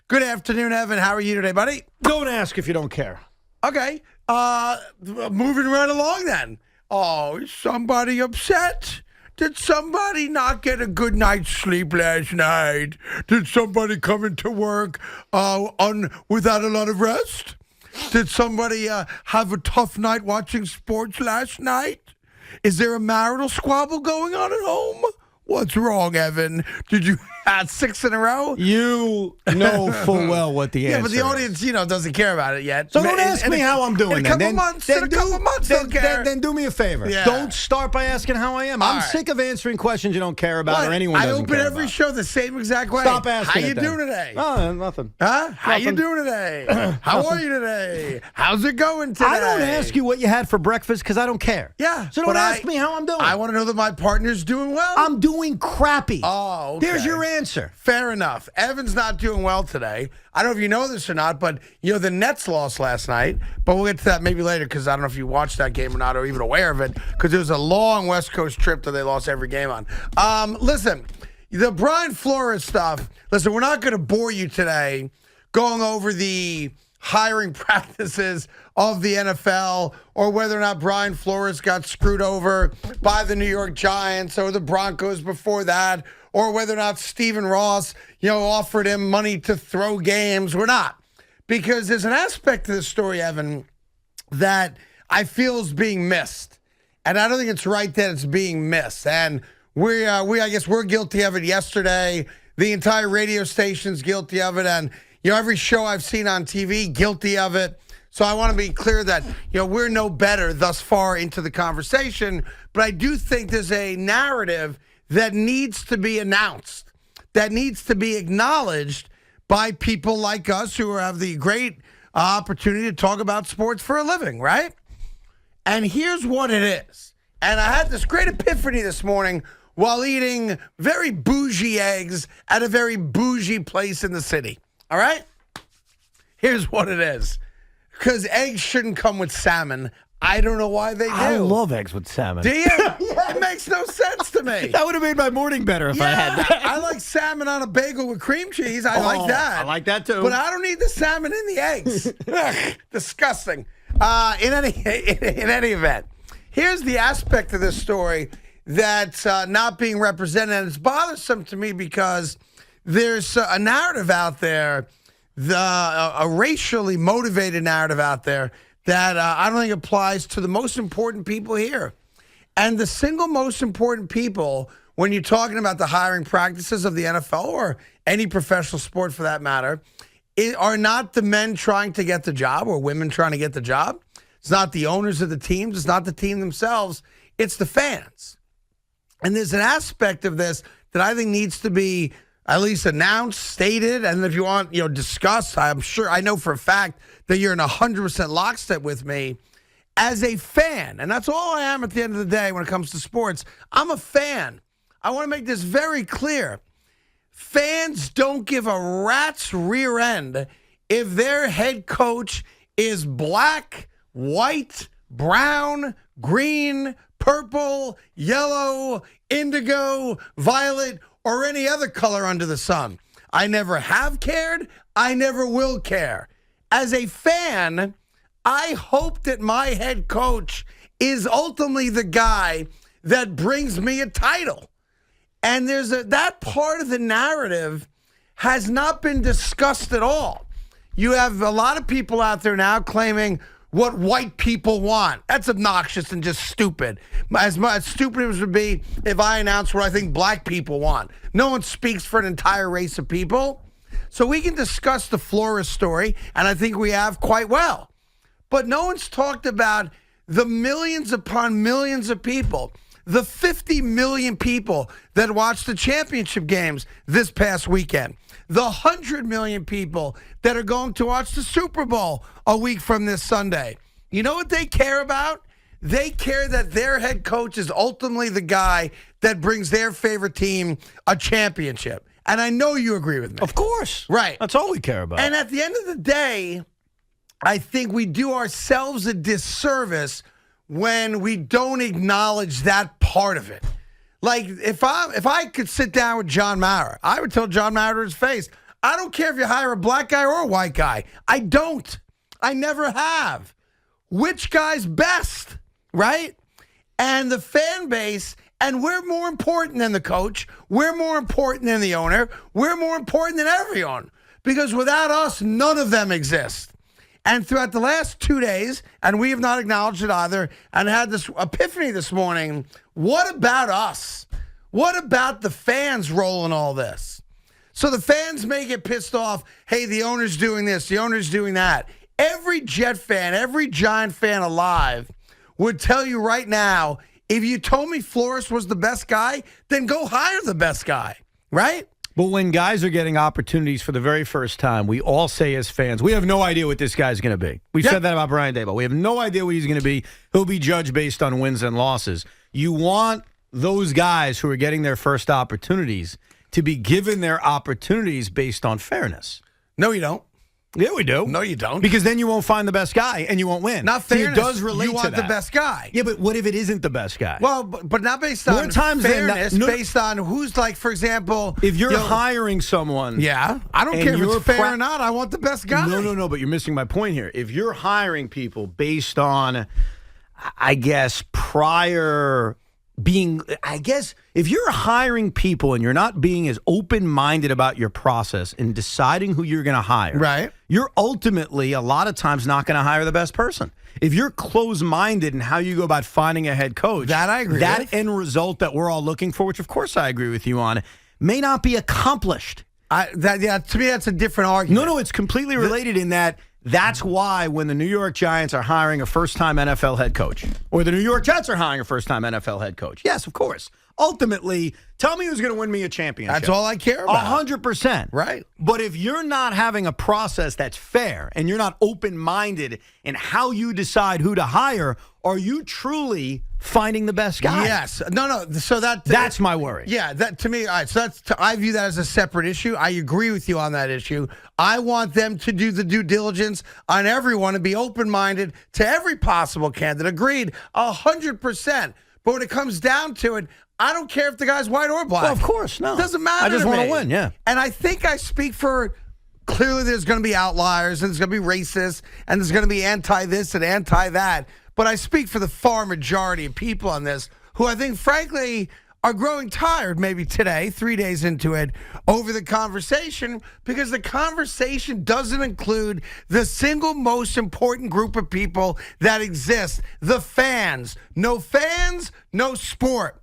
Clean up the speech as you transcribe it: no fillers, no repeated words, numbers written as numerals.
Good afternoon, Evan. How are you today, buddy? Don't ask if you don't care. Okay. Moving right along then. Oh, is somebody upset? Did somebody not get a good night's sleep last night? Did somebody come into work without a lot of rest? Did somebody have a tough night watching sports last night? Is there a marital squabble going on at home? What's wrong, Evan? Did you have 6 in a row? You know full well what the answer is. Yeah, but the audience, doesn't care about it yet. So don't ask me how I'm doing. In a couple months, they'll care. Then do me a favor. Yeah. Don't start by asking how I am. I'm sick of answering questions you don't care about or anyone doesn't care about. I open every show the same exact way. Stop asking How you doing today? Oh, nothing. Huh? How you doing today? How are you today? How's it going today? I don't ask you what you had for breakfast because I don't care. Yeah. So don't ask me how I'm doing. I want to know that my partner's doing well. I'm doing crappy. Oh, okay. There's your answer. Fair enough. Evan's not doing well today. I don't know if you know this or not, but the Nets lost last night. But we'll get to that maybe later because I don't know if you watched that game or not or even aware of it because it was a long West Coast trip that they lost every game on. Listen, the Brian Flores stuff, listen, we're not going to bore you today going over the hiring practices of the NFL or whether or not Brian Flores got screwed over by the New York Giants or the Broncos before that, or whether or not Stephen Ross, offered him money to throw games. We're not. Because there's an aspect to this story, Evan, that I feel is being missed. And I don't think it's right that it's being missed. And I guess we're guilty of it yesterday. The entire radio station's guilty of it. And, every show I've seen on TV, guilty of it. So I want to be clear that, we're no better thus far into the conversation. But I do think there's a narrative that needs to be announced, that needs to be acknowledged by people like us who have the great opportunity to talk about sports for a living, right? And here's what it is. And I had this great epiphany this morning while eating very bougie eggs at a very bougie place in the city. All right? Here's what it is. Because eggs shouldn't come with salmon. I don't know why they do. I love eggs with salmon. Do you? It makes no sense to me. That would have made my morning better if I had that. I like salmon on a bagel with cream cheese. I like that. I like that too. But I don't need the salmon in the eggs. Ugh, disgusting. In any event, here's the aspect of this story that's not being represented. And it's bothersome to me because there's a narrative out there, a racially motivated narrative out there that I don't think applies to the most important people here. And the single most important people, when you're talking about the hiring practices of the NFL or any professional sport for that matter, are not the men trying to get the job or women trying to get the job. It's not the owners of the teams. It's not the team themselves. It's the fans. And there's an aspect of this that I think needs to be at least announced, stated, and if you want, discussed. I know for a fact that you're in 100% lockstep with me as a fan, and that's all I am at the end of the day when it comes to sports. I'm a fan. I want to make this very clear. Fans don't give a rat's rear end if their head coach is black, white, brown, green, purple, yellow, indigo, violet, or any other color under the sun. I never have cared. I never will care. As a fan, I hope that my head coach is ultimately the guy that brings me a title. And there's that part of the narrative has not been discussed at all. You have a lot of people out there now claiming what white people want. That's obnoxious and just stupid. As stupid as it would be if I announced what I think black people want. No one speaks for an entire race of people. So we can discuss the Flores story, and I think we have quite well. But no one's talked about the millions upon millions of people, the 50 million people that watched the championship games this past weekend, the 100 million people that are going to watch the Super Bowl a week from this Sunday. You know what they care about? They care that their head coach is ultimately the guy that brings their favorite team a championship. And I know you agree with me. Of course. Right. That's all we care about. And at the end of the day, I think we do ourselves a disservice when we don't acknowledge that part of it. Like, if I could sit down with John Maurer, I would tell John Maurer to his face, I don't care if you hire a black guy or a white guy. I don't. I never have. Which guy's best, right? And the fan base, and we're more important than the coach. We're more important than the owner. We're more important than everyone. Because without us, none of them exist. And throughout the last 2 days, and we have not acknowledged it either, and had this epiphany this morning, what about us? What about the fans' role in all this? So the fans may get pissed off, hey, the owner's doing this, the owner's doing that. Every Jet fan, every Giant fan alive would tell you right now, if you told me Flores was the best guy, then go hire the best guy, right? But when guys are getting opportunities for the very first time, we all say as fans, we have no idea what this guy's going to be. We've said that about Brian Daboll. We have no idea what he's going to be. He'll be judged based on wins and losses. You want those guys who are getting their first opportunities to be given their opportunities based on fairness. No, you don't. Yeah, we do. No, you don't. Because then you won't find the best guy and you won't win. Not fairness. So it does relate you want to the best guy. Yeah, but what if it isn't the best guy? Well, but not based on fairness, based on who's, like, for example. If you're hiring someone. Yeah, I don't care if it's fair or not. I want the best guy. No, but you're missing my point here. If you're hiring people based on, I guess, if you're hiring people and you're not being as open-minded about your process and deciding who you're going to hire, right, you're ultimately a lot of times not going to hire the best person. If you're closed-minded in how you go about finding a head coach, that I agree that with. End result that we're all looking for, which of course I agree with you on, may not be accomplished. To me, that's a different argument. No, it's completely related in that. That's why when the New York Giants are hiring a first-time NFL head coach, or the New York Jets are hiring a first-time NFL head coach, yes, of course. Ultimately, tell me who's going to win me a championship. That's all I care about. 100%. Right. But if you're not having a process that's fair and you're not open-minded in how you decide who to hire, are you truly finding the best guy? Yes. No. So that's my worry. Yeah. That to me. All right. So I view that as a separate issue. I agree with you on that issue. I want them to do the due diligence on everyone and be open-minded to every possible candidate. Agreed. 100%. But when it comes down to it, I don't care if the guy's white or black. Well, of course, no. It doesn't matter. I just want to to win. Yeah. And I think I speak for. Clearly, there's going to be outliers, and there's going to be racist, and there's going to be anti-this and anti-that. But I speak for the far majority of people on this who I think, frankly, are growing tired maybe today, 3 days into it, over the conversation, because the conversation doesn't include the single most important group of people that exist, the fans. No sport.